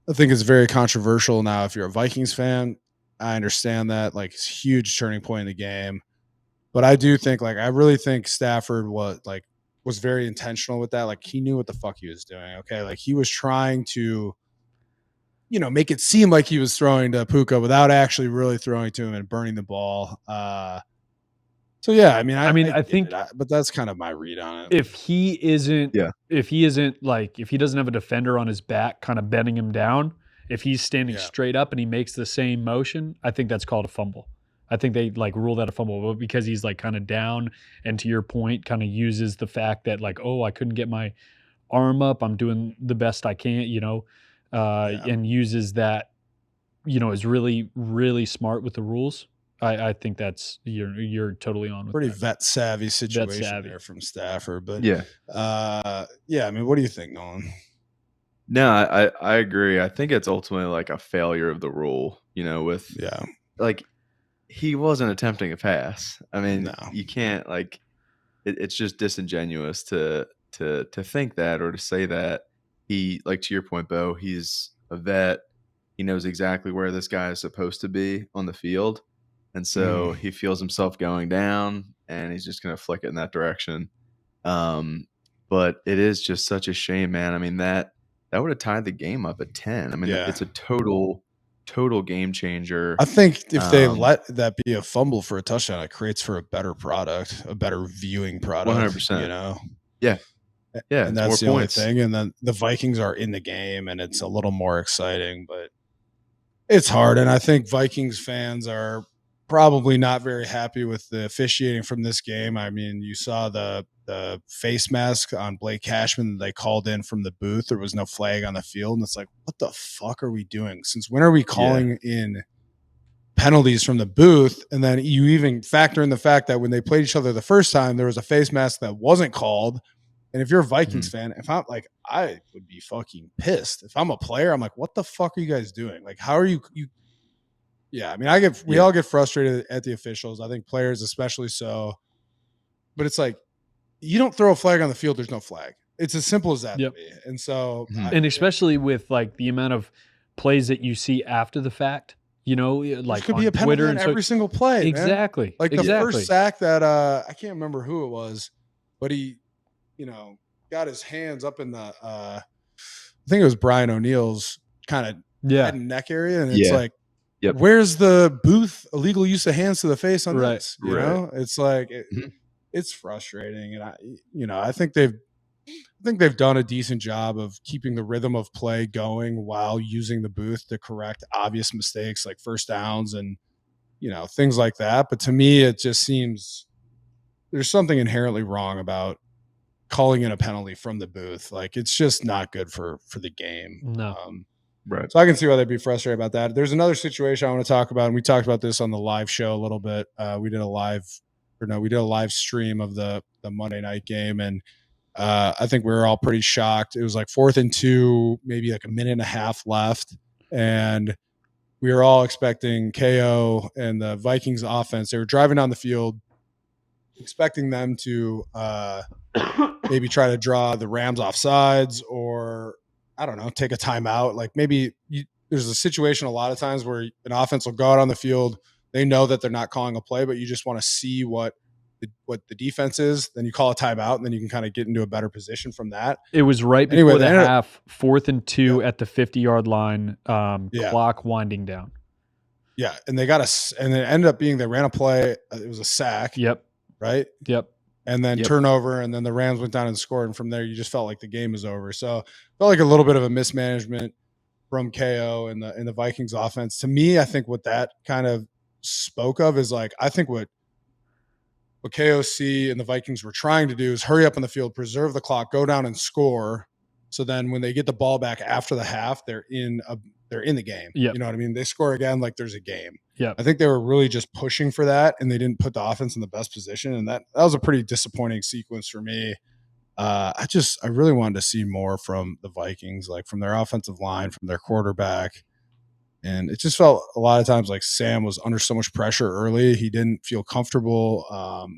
B: I think it's very controversial now. If you're a Vikings fan, I understand that. Like, it's a huge turning point in the game. But I do think, I really think Stafford was very intentional with that. Like, he knew what the fuck he was doing. Okay. Like, he was trying to, make it seem like he was throwing to Puka without actually really throwing to him and burning the ball. So yeah, I think, but that's kind of my read on it.
D: If he doesn't have a defender on his back, kind of bending him down, if he's standing straight up and he makes the same motion, I think that's called a fumble. I think they rule that a fumble, but because he's kind of down, and to your point, kind of uses the fact that I couldn't get my arm up, I'm doing the best I can, and uses that, is really, really smart with the rules. I think that's you're totally on with
B: pretty
D: that.
B: vet savvy situation there from Stafford, but I mean, what do you think, Nolan?
A: No, I agree. I think it's ultimately a failure of the rule. He wasn't attempting a pass. I mean, you can't it's just disingenuous to think that or to say that. He, to your point, Beau, he's a vet. He knows exactly where this guy is supposed to be on the field. And so he feels himself going down, and he's just going to flick it in that direction. But it is just such a shame, man. I mean, that would have tied the game up at 10. I mean, it's a total game changer.
B: I think if they let that be a fumble for a touchdown, it creates for a better product, a better viewing product.
A: 100%. Yeah.
B: And that's the only thing. And then the Vikings are in the game, and it's a little more exciting, but it's hard. And I think Vikings fans are probably not very happy with the officiating from this game. I mean, you saw the face mask on Blake Cashman that they called in from the booth. There was no flag on the field. And it's like, what the fuck are we doing? Since when are we calling in penalties from the booth? And then you even factor in the fact that when they played each other the first time, there was a face mask that wasn't called. And if you're a Vikings fan, if I'm like, I would be fucking pissed. If I'm a player, I'm like, what the fuck are you guys doing? Like, how are you? Yeah, I mean, we all get frustrated at the officials. I think players especially so. But it's like, you don't throw a flag on the field, there's no flag. It's as simple as that
D: Yep.
B: to me. And so,
D: And especially with like the amount of plays that you see after the fact, like
B: could
D: on
B: be a penalty
D: Twitter
B: on
D: and
B: every single play.
D: exactly.
B: Man. Like the first sack that I can't remember who it was, but he, got his hands up in the I think it was Brian O'Neill's kind of head and neck area, and it's like, where's the Booth illegal use of hands to the face on this? You know, it's like it's frustrating, and I think they've done a decent job of keeping the rhythm of play going while using the booth to correct obvious mistakes like first downs and, things like that. But to me, it just seems there's something inherently wrong about calling in a penalty from the booth. Like, it's just not good for the game.
D: No.
B: Right. So I can see why they'd be frustrated about that. There's another situation I want to talk about, and we talked about this on the live show a little bit. We did a live stream of the Monday night game, and I think we were all pretty shocked. It was like 4th and 2, maybe like a minute and a half left. And we were all expecting KO and the Vikings offense. They were driving down the field, expecting them to maybe try to draw the Rams off sides, or I don't know, take a timeout. Like maybe there's a situation a lot of times where an offense will go out on the field. They know that they're not calling a play, but you just want to see what the defense is. Then you call a timeout, and then you can kind of get into a better position from that.
D: It was right before the half, 4th and 2 at the 50-yard line, clock winding down.
B: Yeah, and they got and it ended up being they ran a play. It was a sack.
D: Yep.
B: Right.
D: Yep.
B: And then turnover, and then the Rams went down and scored, and from there you just felt like the game was over. So felt like a little bit of a mismanagement from KO and the Vikings offense. To me, I think what that kind of spoke of is like, I think what KOC and the Vikings were trying to do is hurry up on the field, preserve the clock, go down and score. So then when they get the ball back after the half, they're in the game.
D: Yep.
B: You know what I mean? They score again like there's a game.
D: Yeah.
B: I think they were really just pushing for that, and they didn't put the offense in the best position. And that was a pretty disappointing sequence for me. I really wanted to see more from the Vikings, like from their offensive line, from their quarterback. And it just felt a lot of times like Sam was under so much pressure early. He didn't feel comfortable,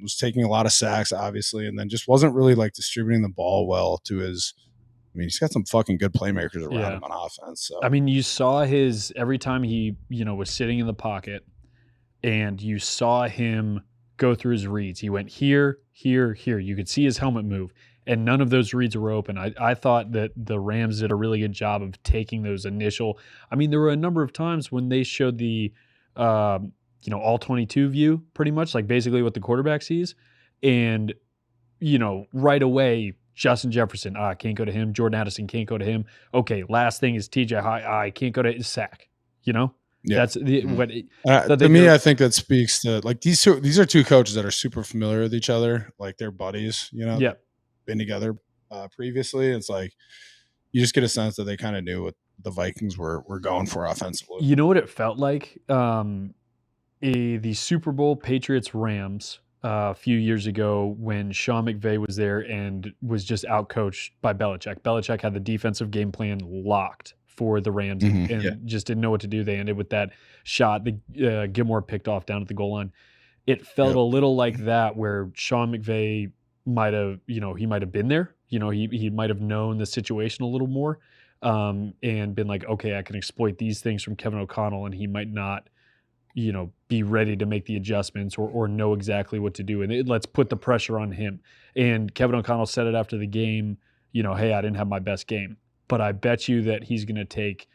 B: was taking a lot of sacks, obviously, and then just wasn't really like distributing the ball well to his – I mean, he's got some fucking good playmakers around him on offense. So.
D: I mean, you saw every time he, was sitting in the pocket, and you saw him go through his reads. He went here, here, here. You could see his helmet move, and none of those reads were open. I thought that the Rams did a really good job of taking those initial. I mean, there were a number of times when they showed the, all 22 view, pretty much, like basically what the quarterback sees, and right away. Justin Jefferson, can't go to him. Jordan Addison can't go to him. Okay, last thing is TJ High, can't go to his sack. Yeah. That's the what.
B: To me, I think that speaks to like these are two coaches that are super familiar with each other, like they're buddies. Been together previously. It's like you just get a sense that they kind of knew what the Vikings were going for offensively.
D: You know what it felt like? The Super Bowl Patriots Rams. A few years ago when Sean McVay was there and was just outcoached by Belichick. Belichick had the defensive game plan locked for the Rams and just didn't know what to do. They ended with that shot that Gilmore picked off down at the goal line. It felt a little like that where Sean McVay might have, he might have been there. He might have known the situation a little more and been like, okay, I can exploit these things from Kevin O'Connell, and he might not be ready to make the adjustments or know exactly what to do. And let's put the pressure on him. And Kevin O'Connell said it after the game, hey, I didn't have my best game. But I bet you that he's going to take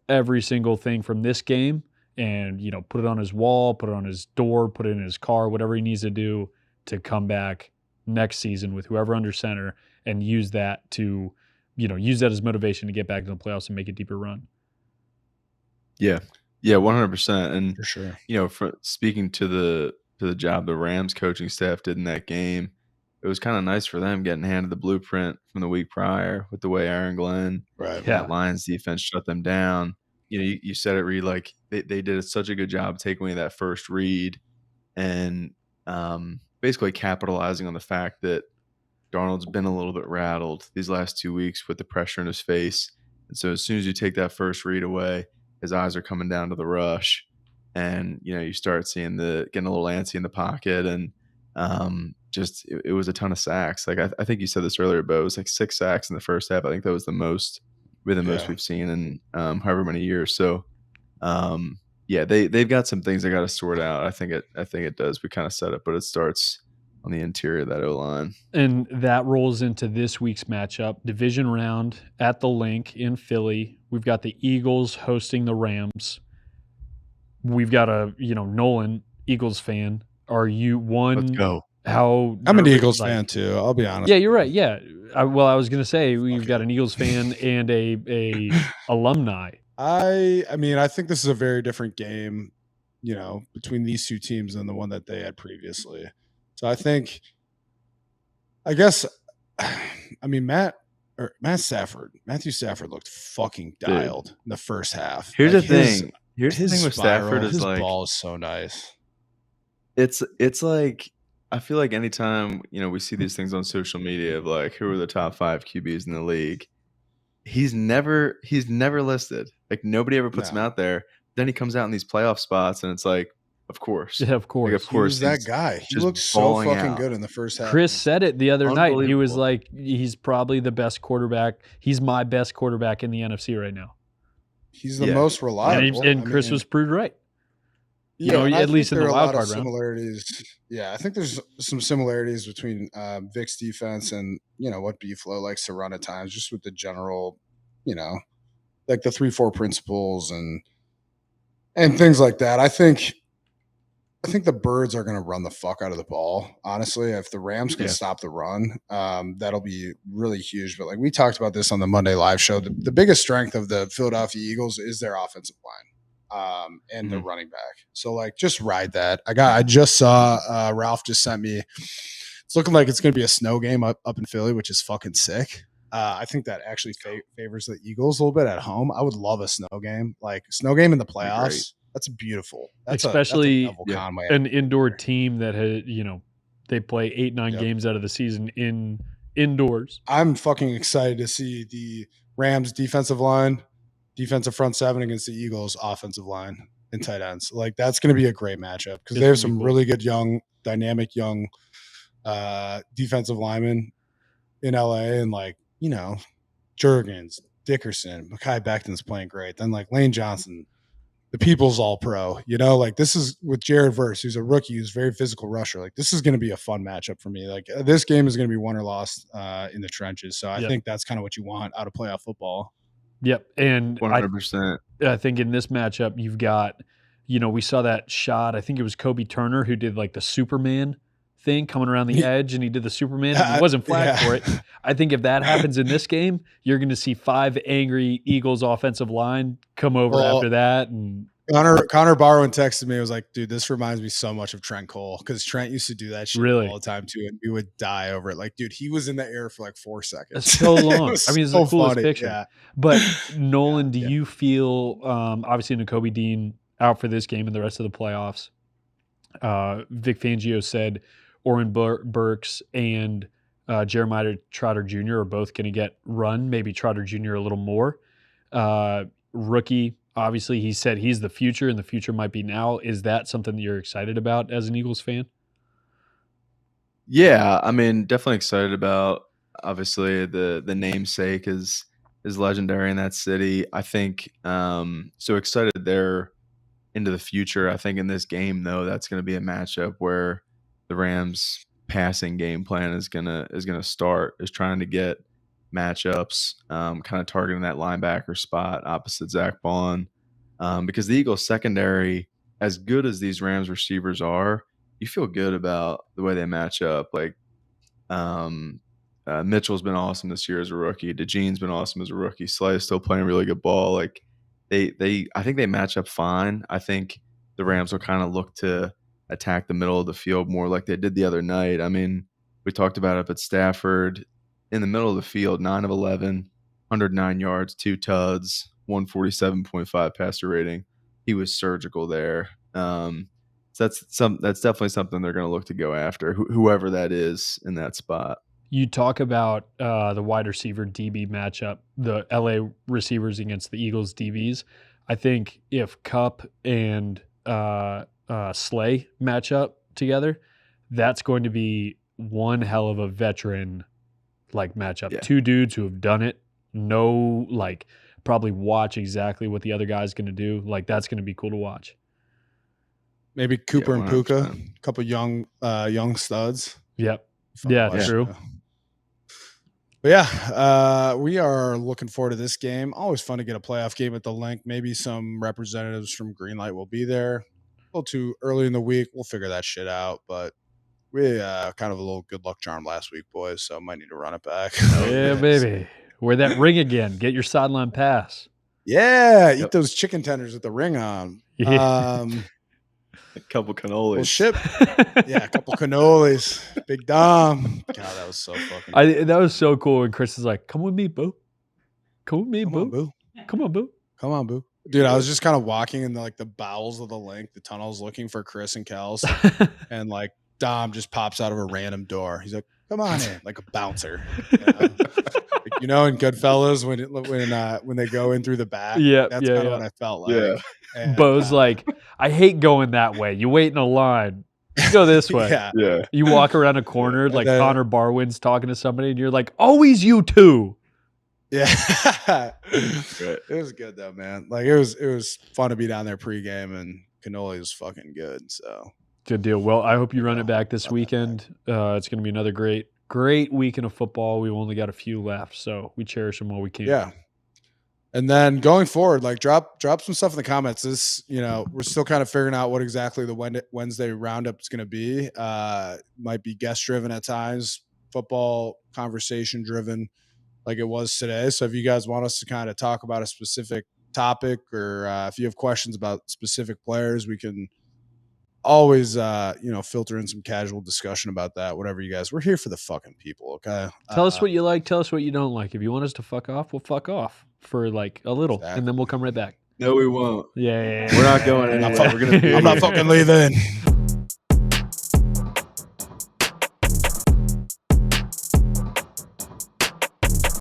D: every single thing from this game and, put it on his wall, put it on his door, put it in his car, whatever he needs to do to come back next season with whoever under center and use that to, use that as motivation to get back to the playoffs and make a deeper run.
A: Yeah. Yeah, 100%. And
B: for sure,
A: for speaking to the job the Rams coaching staff did in that game, it was kind of nice for them getting handed the blueprint from the week prior with the way Aaron Glenn, that Lions defense shut them down. You said it, Reed, like they did such a good job taking away that first read and basically capitalizing on the fact that Darnold's been a little bit rattled these last 2 weeks with the pressure in his face. And so as soon as you take that first read away, his eyes are coming down to the rush. And, you start seeing getting a little antsy in the pocket. And it was a ton of sacks. Like I think you said this earlier, Beau, it was like 6 sacks in the first half. I think that was the most we've seen in however many years. So they've got some things they got to sort out. I think it does. We kind of set it, but it starts on the interior of that O-line.
D: And that rolls into this week's matchup, division round at the Link in Philly. We've got the Eagles hosting the Rams. We've got a, Nolan, Eagles fan. Are you one?
A: Let's go.
B: I'm an Eagles fan too. I'll be honest.
D: Yeah, you're right. Yeah. I was going to say we've got an Eagles fan and a alumni.
B: I mean, I think this is a very different game, between these two teams than the one that they had previously. So Matthew Stafford looked fucking dialed in the first half.
A: Here's the thing. Here's the thing with Stafford is
B: his
A: like
B: ball is so nice.
A: It's like I feel like anytime we see these things on social media of like who are the top 5 QBs in the league, he's never listed. Like nobody ever puts him out there. Then he comes out in these playoff spots, and it's like, of course,
D: yeah, of course,
A: like, of course,
B: he's that guy. He looked so fucking good in the first half.
D: Chris said it the other night. He was like, he's probably the best quarterback. He's my best quarterback in the NFC right now.
B: He's the most reliable.
D: And Chris was proved right.
B: At
D: least in the wild card round.
B: Similarities. Yeah, I think there's some similarities between Vic's defense and what B-Flow likes to run at times, just with the general, like the 3-4 principles and things like that. I think the Birds are going to run the fuck out of the ball. Honestly, if the Rams can stop the run, that'll be really huge. But like we talked about this on the Monday live show, the biggest strength of the Philadelphia Eagles is their offensive line. And the running back. So like just ride that. I just saw Ralph just sent me. It's looking like it's going to be a snow game up in Philly, which is fucking sick. I think that actually favors the Eagles a little bit at home. I would love a snow game, like snow game in the playoffs. That's beautiful.
D: Especially
B: Conway
D: an indoor team that had, they play 8-9 games out of the season indoors.
B: I'm fucking excited to see the Rams defensive front 7 against the Eagles offensive line and tight ends. Like that's going to be a great matchup because they have some really good dynamic young defensive linemen in LA, and like, Juergens, Dickerson, Mekhi Becton's playing great. Then like Lane Johnson, the people's all pro, like this is with Jared Verse, who's a rookie, who's a very physical rusher. Like this is going to be a fun matchup for me. Like this game is going to be won or lost in the trenches. So I think that's kind of what you want out of playoff football.
D: Yep. And
A: 100%.
D: I think in this matchup, you've got, we saw that shot. I think it was Kobe Turner who did like the Superman thing coming around the edge, and he did the Superman. And he wasn't flagged for it. I think if that happens in this game, you're going to see 5 angry Eagles offensive line come over after that. And
B: Connor Barwin texted me. He was like, dude, this reminds me so much of Trent Cole, because Trent used to do that shit all the time too, and we would die over it. Like, dude, he was in the air for like 4 seconds.
D: That's so long. I mean, it's
B: so
D: the coolest
B: funny.
D: picture.
B: Yeah.
D: But Nolan, do you feel, obviously Nakobe Dean out for this game and the rest of the playoffs? Vic Fangio said Oren Burks and Jeremiah Trotter Jr. are both going to get run, maybe Trotter Jr. a little more. Rookie, obviously, he said he's the future, and the future might be now. Is that something that you're excited about as an Eagles fan?
A: Yeah, I mean, definitely excited about. Obviously, the namesake is legendary in that city. I think so excited there into the future. I think in this game, though, that's going to be a matchup where the Rams passing game plan is gonna start, is trying to get matchups, kind of targeting that linebacker spot opposite Zach Bond, because the Eagles secondary, as good as these Rams receivers are, you feel good about the way they match up. Like Mitchell's been awesome this year as a rookie. DeJean's been awesome as a rookie. Slay is still playing really good ball. Like I think they match up fine. I think the Rams will kind of look to attack the middle of the field more like they did the other night. I mean, we talked about it, but Stafford in the middle of the field, 9 of 11, 109 yards, 2 tuds, 147.5 passer rating. He was surgical there. So that's definitely something they're going to look to go after, whoever that is in that spot.
D: You talk about the wide receiver DB matchup, the LA receivers against the Eagles DBs. I think if Kupp and Slay match up together, that's going to be one hell of a veteran like matchup.
A: Yeah.
D: Two dudes who have done it, probably watch exactly what the other guy's going to do. Like that's going to be cool to watch.
B: Maybe Cooper and Puka,
A: 100%.
B: a couple young studs.
D: Yep.
B: Fun to
D: Yeah,
B: watch.
D: true.
B: But yeah, we are looking forward to this game. Always fun to get a playoff game at the link. Maybe some representatives from Greenlight will be there. A little too early in the week. We'll figure that shit out. But we kind of a little good luck charm last week, boys. So might need to run it back.
D: Yeah, baby. Wear that ring again. Get your sideline pass.
B: Yeah, eat those chicken tenders with the ring on.
D: Yeah.
A: A couple cannolis.
B: Well, ship. Yeah, a couple cannolis. Big Dom. God, that was so fucking.
D: That was so cool. And Chris is like, "Come with me, Boo. Come with me,
B: Come
D: Boo.
B: on, Boo.
D: Come on, Boo."
B: Come on, Boo. Dude, I was just kind of walking in the bowels of the link, the tunnels, looking for Chris and Kels, and like Dom just pops out of a random door. He's like, "Come on in," like a bouncer. You know, in Goodfellas when they go in through the back.
D: Yeah,
B: that's
D: yeah,
B: kind of
D: yeah.
B: what I felt like.
A: Yeah.
B: And,
D: Bo's like, "I hate going that way. You wait in a line. You go this way."
B: yeah,
A: Yeah.
D: You walk around a corner like
B: then-
D: Connor Barwin's talking to somebody, and you're like, "Always you two."
B: yeah.
A: Right.
B: It was good though, man. Like it was fun to be down there pregame, and cannoli was fucking good. So
D: Good deal. Well, I hope you run it back this
B: Run that
D: weekend. It's going to be another great weekend of football. We've only got a few left, so we cherish them while we can.
B: yeah. And then going forward, like drop some stuff in the comments. This, we're still kind of figuring out what exactly the Wednesday roundup is going to be. Might be guest driven at times, football conversation driven, like it was today. So if you guys want us to kind of talk about a specific topic, or if you have questions about specific players, we can always filter in some casual discussion about that. Whatever you guys, we're here for the fucking people. Okay.
D: Tell us what you like. Tell us what you don't like. If you want us to fuck off, we'll fuck off for like a little,
B: Exactly.
D: and then we'll come right back.
A: No, we won't.
D: Yeah.
A: We're not going anywhere. We're gonna be
B: I'm not
A: here.
B: fucking leaving.